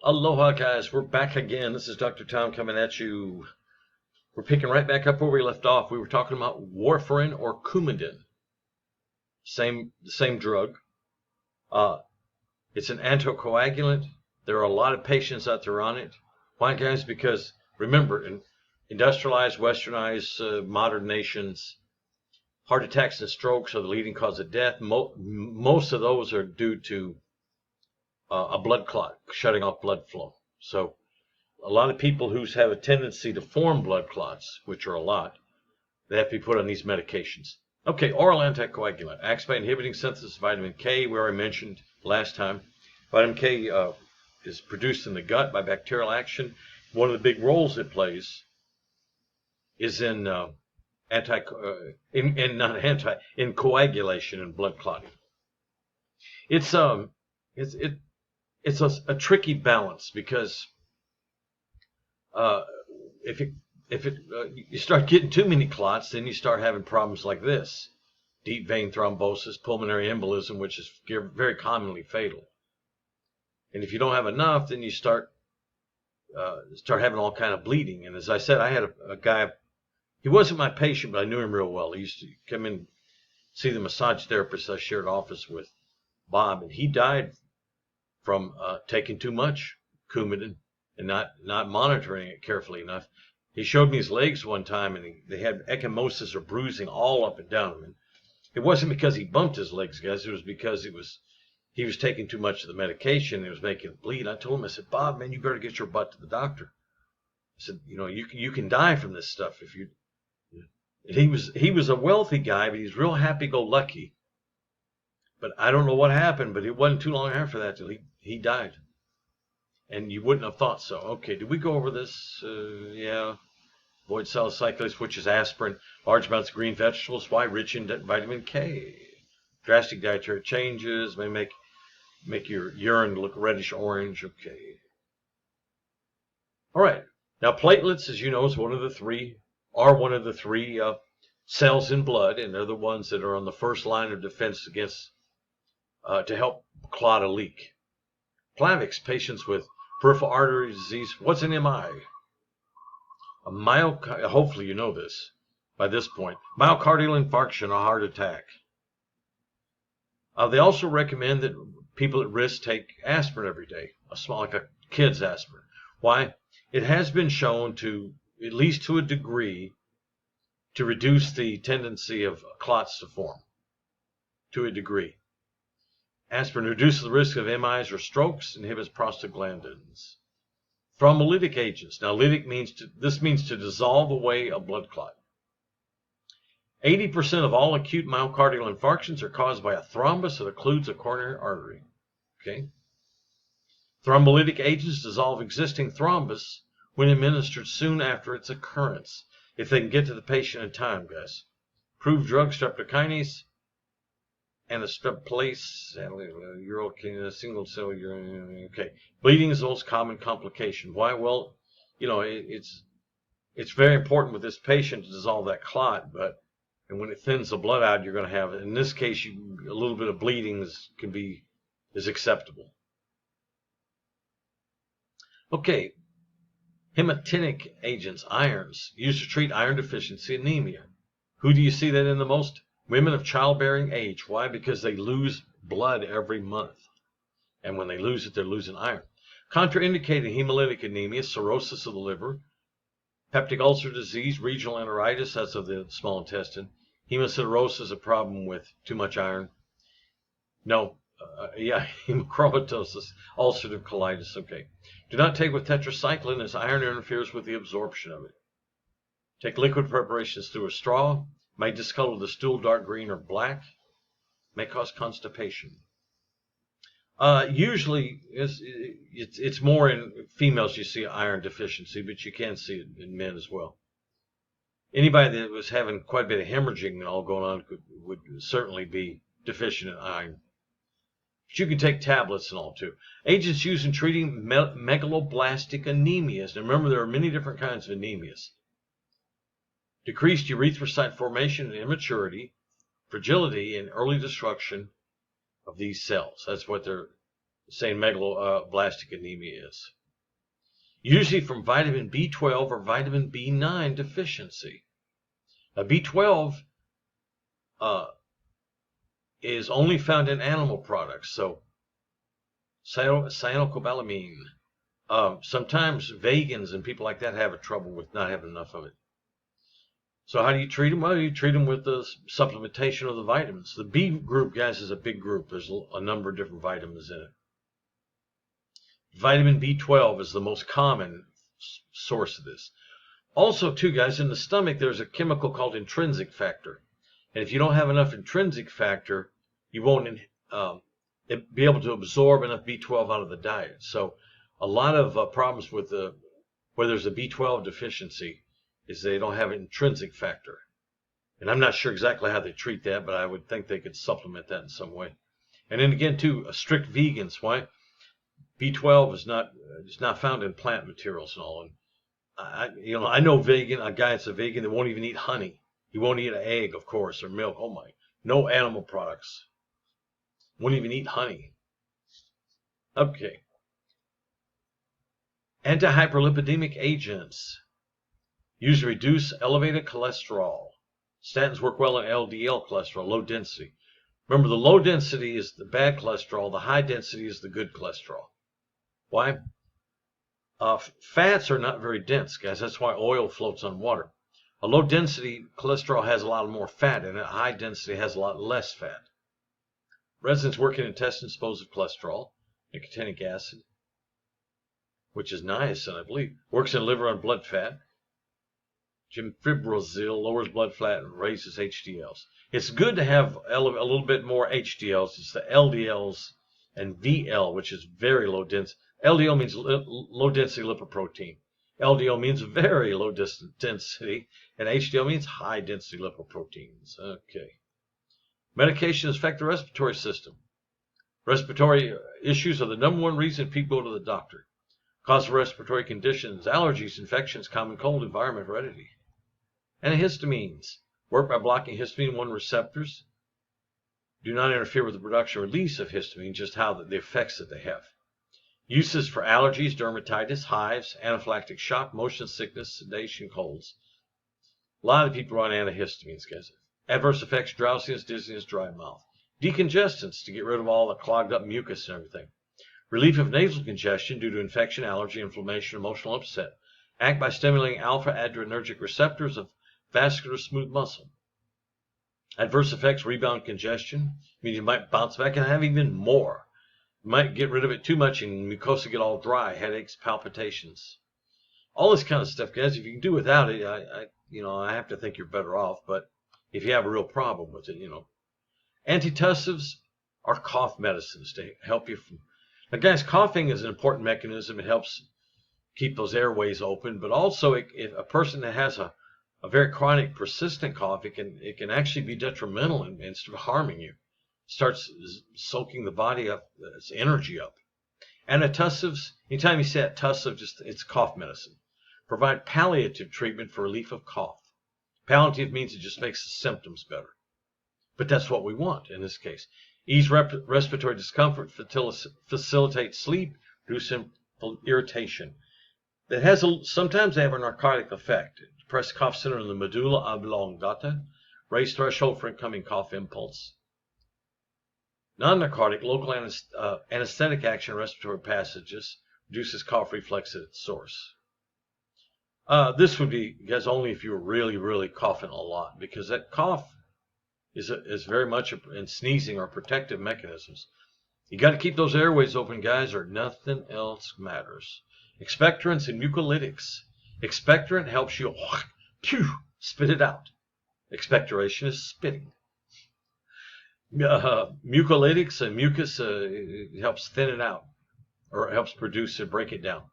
Aloha, guys. We're back again. This is Dr. Tom coming at you. We're picking right back up where we left off. We were talking about warfarin or Coumadin. The same drug. It's an anticoagulant. There are a lot of patients out there on it. Why, guys? Because remember, in industrialized, westernized, modern nations, heart attacks and strokes are the leading cause of death. Most of those are due to a blood clot, shutting off blood flow. So a lot of people who have a tendency to form blood clots, which are a lot, they have to be put on these medications. Okay, oral anticoagulant acts by inhibiting synthesis of vitamin K. We already mentioned last time. Vitamin K is produced in the gut by bacterial action. One of the big roles it plays is in coagulation and blood clotting. It's a tricky balance because if you start getting too many clots, then you start having problems like this: deep vein thrombosis, pulmonary embolism, which is very commonly fatal. And if you don't have enough, then you start having all kind of bleeding. And as I said, I had a guy. He wasn't my patient, but I knew him real well. He used to come in, see the massage therapist I shared office with, Bob, and he died from taking too much Coumadin and not monitoring it carefully enough. He showed me his legs one time, and they had ecchymosis or bruising all up and down them. And it wasn't because he bumped his legs, guys. It was because he was taking too much of the medication, and it was making it bleed. I told him, I said, Bob, man, you better get your butt to the doctor. I said, you can die from this stuff if you. And he was a wealthy guy, but he's real happy-go-lucky. But I don't know what happened, but it wasn't too long after that till he died. And you wouldn't have thought so. Okay, did we go over this? Yeah. Avoid salicylates, which is aspirin. Large amounts of green vegetables. Why? Rich in vitamin K. Drastic dietary changes may make your urine look reddish orange. Okay. All right. Now, platelets, as you know, is one of the three cells in blood, and they're the ones that are on the first line of defense against to help clot a leak. Plavix, patients with peripheral artery disease. What's an MI? Hopefully you know this by this point. Myocardial infarction or heart attack. They also recommend that people at risk take aspirin every day, like a kid's aspirin. Why? It has been shown to, at least to a degree, to reduce the tendency of clots to form, to a degree. Aspirin reduces the risk of MIs or strokes, inhibits prostaglandins. Thrombolytic agents. Now, lytic means to dissolve away a blood clot. 80% of all acute myocardial infarctions are caused by a thrombus that occludes a coronary artery. Okay. Thrombolytic agents dissolve existing thrombus when administered soon after its occurrence, if they can get to the patient in time, guys. Approved drug streptokinase, anastreptase, single cell urine. Okay. Bleeding is the most common complication. Why? Well, it's very important with this patient to dissolve that clot, and when it thins the blood out, you're going to have, in this case, a little bit of bleeding is acceptable. Okay. Hematinic agents, irons, used to treat iron deficiency anemia. Who do you see that in the most? Women of childbearing age. Why? Because they lose blood every month. And when they lose it, they're losing iron. Contraindicated hemolytic anemia, cirrhosis of the liver, peptic ulcer disease, regional enteritis, that's of the small intestine. Hemocirrhosis, a problem with too much iron. No. Hemochromatosis, ulcerative colitis. Okay. Do not take with tetracycline as iron interferes with the absorption of it. Take liquid preparations through a straw. May discolor the stool dark green or black. May cause constipation. Usually, it's more in females you see iron deficiency, but you can see it in men as well. Anybody that was having quite a bit of hemorrhaging and all going on would certainly be deficient in iron. But you can take tablets and all too. Agents used in treating megaloblastic anemias. Now remember, there are many different kinds of anemias. Decreased erythrocyte formation and immaturity, fragility, and early destruction of these cells. That's what saying megaloblastic anemia is. Usually from vitamin B12 or vitamin B9 deficiency. Now, B12 is only found in animal products, so cyanocobalamin. Sometimes vegans and people like that have trouble with not having enough of it. So how do you treat them? Well, you treat them with the supplementation of the vitamins. The B group, guys, is a big group. There's a number of different vitamins in it. Vitamin B12 is the most common source of this. Also, too, guys, in the stomach, there's a chemical called intrinsic factor. And if you don't have enough intrinsic factor, you won't be able to absorb enough B12 out of the diet. So a lot of problems with where there's a B12 deficiency is they don't have an intrinsic factor. And I'm not sure exactly how they treat that, but I would think they could supplement that in some way. And then again, too, strict vegans. Why? B12 is not found in plant materials and all. And I know a guy that's a vegan that won't even eat honey. He won't eat an egg, of course, or milk. Oh my, no animal products. Won't even eat honey. Okay. Antihyperlipidemic agents usually reduce elevated cholesterol. Statins work well in LDL cholesterol, low density. Remember, the low density is the bad cholesterol. The high density is the good cholesterol. Why? Fats are not very dense, guys. That's why oil floats on water. A low density cholesterol has a lot more fat in it. High density has a lot less fat. Residents work in intestines dispose of cholesterol, nicotinic acid, which is niacin, I believe. Works in liver on blood fat. Gemfibrozil lowers blood fat and raises HDLs. It's good to have a little bit more HDLs. It's the LDLs and VL, which is very low density. LDL means low density lipoprotein. LDL means very low density, and HDL means high density lipoproteins. Okay. Medications affect the respiratory system. Respiratory issues are the number one reason people go to the doctor. Cause of respiratory conditions, allergies, infections, common cold, environment heredity. Antihistamines work by blocking histamine 1 receptors. Do not interfere with the production or release of histamine, just how the effects that they have. Uses for allergies, dermatitis, hives, anaphylactic shock, motion sickness, sedation, colds. A lot of people are on antihistamines, guys. Adverse effects, drowsiness, dizziness, dry mouth. Decongestants to get rid of all the clogged up mucus and everything. Relief of nasal congestion due to infection, allergy, inflammation, emotional upset. Act by stimulating alpha-adrenergic receptors of vascular smooth muscle. Adverse effects, rebound congestion. Means you might bounce back and have even more. You might get rid of it too much and mucosa get all dry, headaches, palpitations. All this kind of stuff, guys. If you can do without it, I have to think you're better off. But if you have a real problem with it, Antitussives are cough medicines to help you from. Now, guys, coughing is an important mechanism. It helps keep those airways open. But also, if a person that has a very chronic, persistent cough, it can actually be detrimental instead of harming you. Starts soaking the body up, its energy up. Antitussives, anytime you say tussive, it's cough medicine. Provide palliative treatment for relief of cough. Palliative means it just makes the symptoms better. But that's what we want in this case. Ease respiratory discomfort, facilitate sleep, reduce irritation. Sometimes they have a narcotic effect. Depress cough center in the medulla oblongata, raise threshold for incoming cough impulse. Non-narcotic, local anesthetic action in respiratory passages, reduces cough reflex at its source. This would be, guys, only if you were really, really coughing a lot, because that cough is very much, and sneezing are protective mechanisms. You got to keep those airways open, guys, or nothing else matters. Expectorants and mucolytics. Expectorant helps you spit it out. Expectoration is spitting. Mucolytics and mucus helps thin it out, or helps produce and break it down.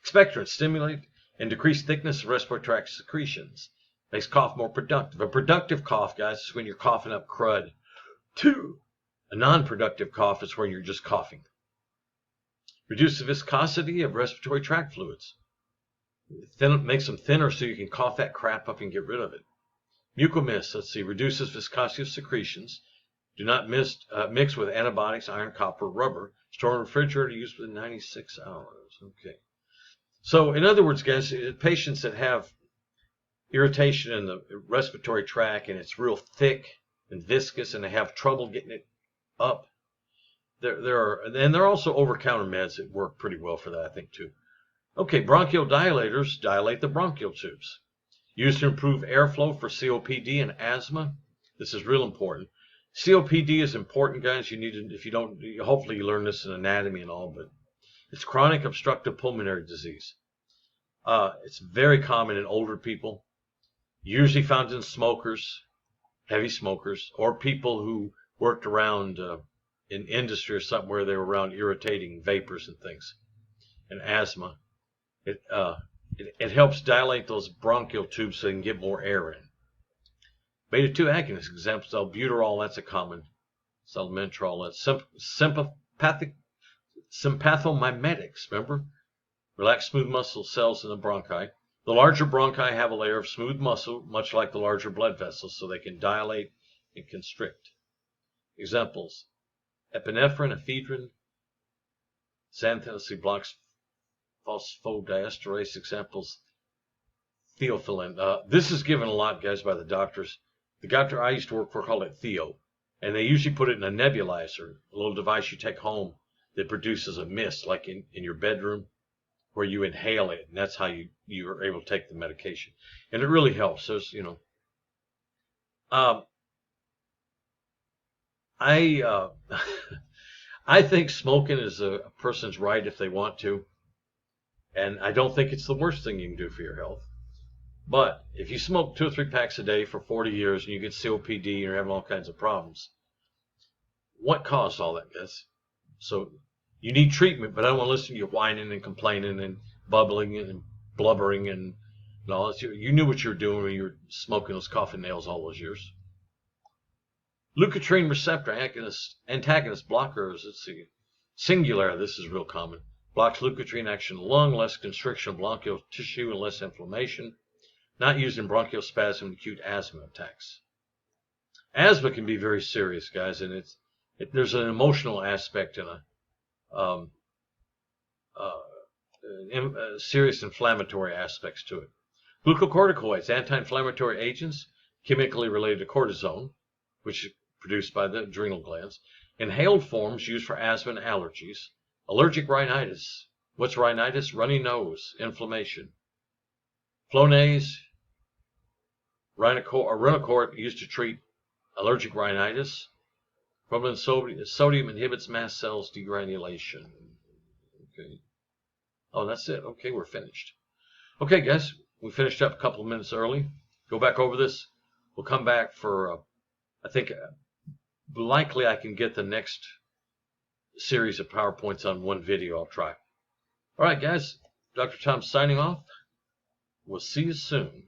Expectorants stimulate and decrease thickness of respiratory tract secretions. Makes cough more productive. A productive cough, guys, is when you're coughing up crud. A non-productive cough is when you're just coughing. Reduce the viscosity of respiratory tract fluids. Makes them thinner so you can cough that crap up and get rid of it. Mucomist, reduces viscosity of secretions. Do not mix with antibiotics, iron, copper, rubber. Store in refrigerator, used within 96 hours. Okay. So, in other words, guys, patients that have irritation in the respiratory tract and it's real thick and viscous and they have trouble getting it up, and there are also over-counter meds that work pretty well for that, I think, too. Okay, bronchodilators dilate the bronchial tubes. Used to improve airflow for COPD and asthma. This is real important. COPD is important, guys. You need to, if you don't, hopefully you learn this in anatomy and all, but it's chronic obstructive pulmonary disease. It's very common in older people, usually found in smokers, heavy smokers, or people who worked around in industry or something where they were around irritating vapors and things, and asthma. It helps dilate those bronchial tubes so they can get more air in. Beta-2 agonists, examples, albuterol, that's a common. Salmeterol, that's sympathomimetics, remember? Relax smooth muscle cells in the bronchi. The larger bronchi have a layer of smooth muscle, much like the larger blood vessels, so they can dilate and constrict. Examples, epinephrine, ephedrine, xanthine blocks phosphodiesterase. Examples, theophylline. This is given a lot, guys, by the doctors. The doctor I used to work for called it Theo, and they usually put it in a nebulizer, a little device you take home that produces a mist, like in your bedroom, where you inhale it, and that's how you are able to take the medication. And it really helps. So, I think smoking is a person's right if they want to, and I don't think it's the worst thing you can do for your health. But if you smoke 2 or 3 packs a day for 40 years and you get COPD and you're having all kinds of problems, what caused all that, guys? So you need treatment, but I don't want to listen to you whining and complaining and bubbling and blubbering and all that. You knew what you were doing when you were smoking those coffin nails all those years. Leukotriene receptor antagonist blockers. Let's see. Singular, this is real common. Blocks leukotriene action in the lung, less constriction of bronchial tissue and less inflammation. Not used in bronchospasm and acute asthma attacks. Asthma can be very serious, guys, and there's an emotional aspect and serious inflammatory aspects to it. Glucocorticoids, anti-inflammatory agents, chemically related to cortisone, which is produced by the adrenal glands. Inhaled forms used for asthma and allergies. Allergic rhinitis. What's rhinitis? Runny nose, inflammation. Flonase, Rhinocort used to treat allergic rhinitis. Sodium inhibits mast cells degranulation. Okay. Oh, that's it. Okay, we're finished. Okay, guys, we finished up a couple of minutes early. Go back over this. We'll come back for, I think, likely I can get the next series of PowerPoints on one video. I'll try. All right, guys, Dr. Tom signing off. We'll see you soon.